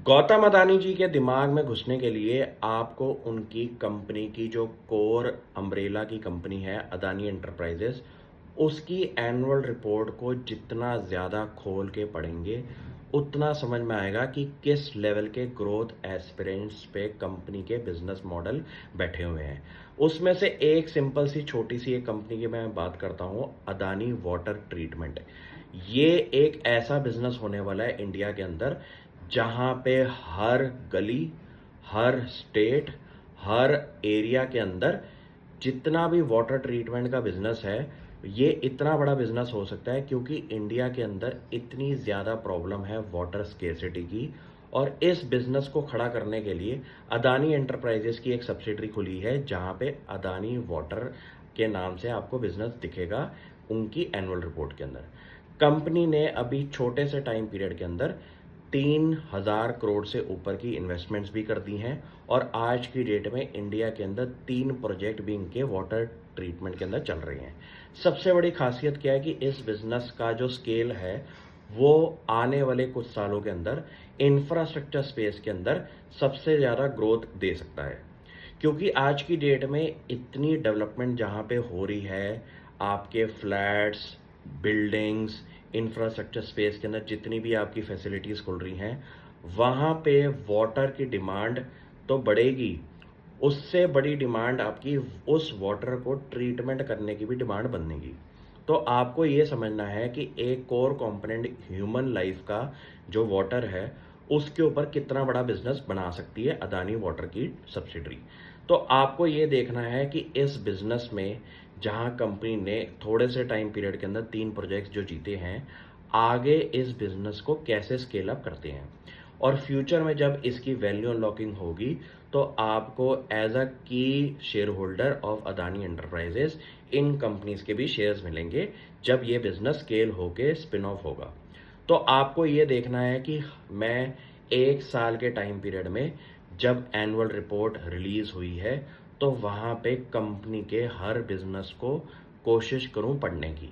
गौतम अदानी जी के दिमाग में घुसने के लिए आपको उनकी कंपनी की जो कोर अम्ब्रेला की कंपनी है अदानी एंटरप्राइजेस, उसकी एनुअल रिपोर्ट को जितना ज़्यादा खोल के पढ़ेंगे उतना समझ में आएगा कि किस लेवल के ग्रोथ एस्पिरेंट्स पे कंपनी के बिजनेस मॉडल बैठे हुए हैं। उसमें से एक सिंपल सी छोटी सी एक कंपनी की मैं बात करता हूँ, अदानी वाटर ट्रीटमेंट। ये एक ऐसा बिजनेस होने वाला है इंडिया के अंदर जहाँ पे हर गली, हर स्टेट, हर एरिया के अंदर जितना भी वाटर ट्रीटमेंट का बिजनेस है, ये इतना बड़ा बिजनेस हो सकता है क्योंकि इंडिया के अंदर इतनी ज़्यादा प्रॉब्लम है वाटर स्केर्सिटी की। और इस बिजनेस को खड़ा करने के लिए अदानी एंटरप्राइजेस की एक सब्सिडरी खुली है जहाँ पे अदानी वाटर के नाम से आपको बिजनेस दिखेगा उनकी एनुअल रिपोर्ट के अंदर। कंपनी ने अभी छोटे से टाइम पीरियड के अंदर 3,000 करोड़ से ऊपर की इन्वेस्टमेंट्स भी कर दी हैं और आज की डेट में इंडिया के अंदर 3 प्रोजेक्ट भी इनके वाटर ट्रीटमेंट के अंदर चल रहे हैं। सबसे बड़ी खासियत क्या है कि इस बिजनेस का जो स्केल है वो आने वाले कुछ सालों के अंदर इंफ्रास्ट्रक्चर स्पेस के अंदर सबसे ज़्यादा ग्रोथ दे सकता है, क्योंकि आज की डेट में इतनी डेवलपमेंट जहाँ पे हो रही है, आपके फ्लैट्स, बिल्डिंग्स, इंफ्रास्ट्रक्चर स्पेस के अंदर जितनी भी आपकी फैसिलिटीज़ खुल रही हैं, वहाँ पे वाटर की डिमांड तो बढ़ेगी। उससे बड़ी डिमांड आपकी उस वाटर को ट्रीटमेंट करने की भी डिमांड बनेगी। तो आपको ये समझना है कि एक कोर कंपोनेंट ह्यूमन लाइफ का जो वाटर है, उसके ऊपर कितना बड़ा बिजनेस बना सकती है अदानी वाटर की सब्सिडरी। तो आपको ये देखना है कि इस बिजनेस में जहां कंपनी ने थोड़े से टाइम पीरियड के अंदर 3 प्रोजेक्ट्स जो जीते हैं, आगे इस बिजनेस को कैसे स्केल अप करते हैं और फ्यूचर में जब इसकी वैल्यू अनलॉकिंग होगी तो आपको एज अ की share holder of Adani enterprises in companies के भी शेयर्स मिलेंगे जब ये बिजनेस स्केल होके स्पिन ऑफ होगा। तो आपको ये देखना है कि मैं 1 साल के टाइम पीरियड में जब एनुअल रिपोर्ट रिलीज हुई है तो वहाँ पे कंपनी के हर बिजनेस को कोशिश करूँ पढ़ने की,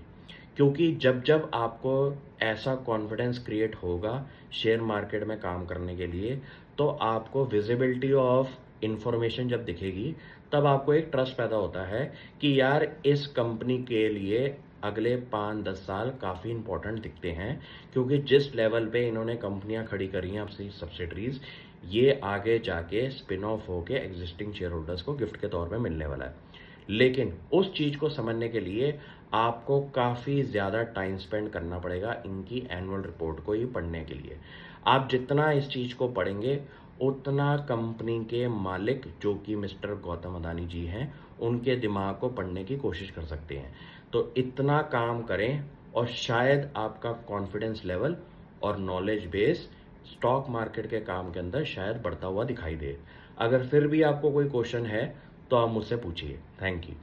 क्योंकि जब जब आपको ऐसा कॉन्फिडेंस क्रिएट होगा शेयर मार्केट में काम करने के लिए, तो आपको विजिबिलिटी ऑफ इंफॉर्मेशन जब दिखेगी तब आपको एक ट्रस्ट पैदा होता है कि यार इस कंपनी के लिए अगले 5-10 साल काफ़ी इंपॉर्टेंट दिखते हैं, क्योंकि जिस लेवल पे इन्होंने कंपनियां खड़ी करी हैं अपनी सब्सिडरीज, ये आगे जाके स्पिन ऑफ होके एग्जिस्टिंग शेयर होल्डर्स को गिफ्ट के तौर पे मिलने वाला है। लेकिन उस चीज़ को समझने के लिए आपको काफ़ी ज़्यादा टाइम स्पेंड करना पड़ेगा इनकी एनुअल रिपोर्ट को ही पढ़ने के लिए। आप जितना इस चीज़ को पढ़ेंगे उतना कंपनी के मालिक जो कि मिस्टर गौतम अदानी जी हैं, उनके दिमाग को पढ़ने की कोशिश कर सकते हैं। तो इतना काम करें और शायद आपका कॉन्फिडेंस लेवल और नॉलेज बेस स्टॉक मार्केट के काम के अंदर शायद बढ़ता हुआ दिखाई दे। अगर फिर भी आपको कोई क्वेश्चन है तो आप मुझसे पूछिए। Thank you.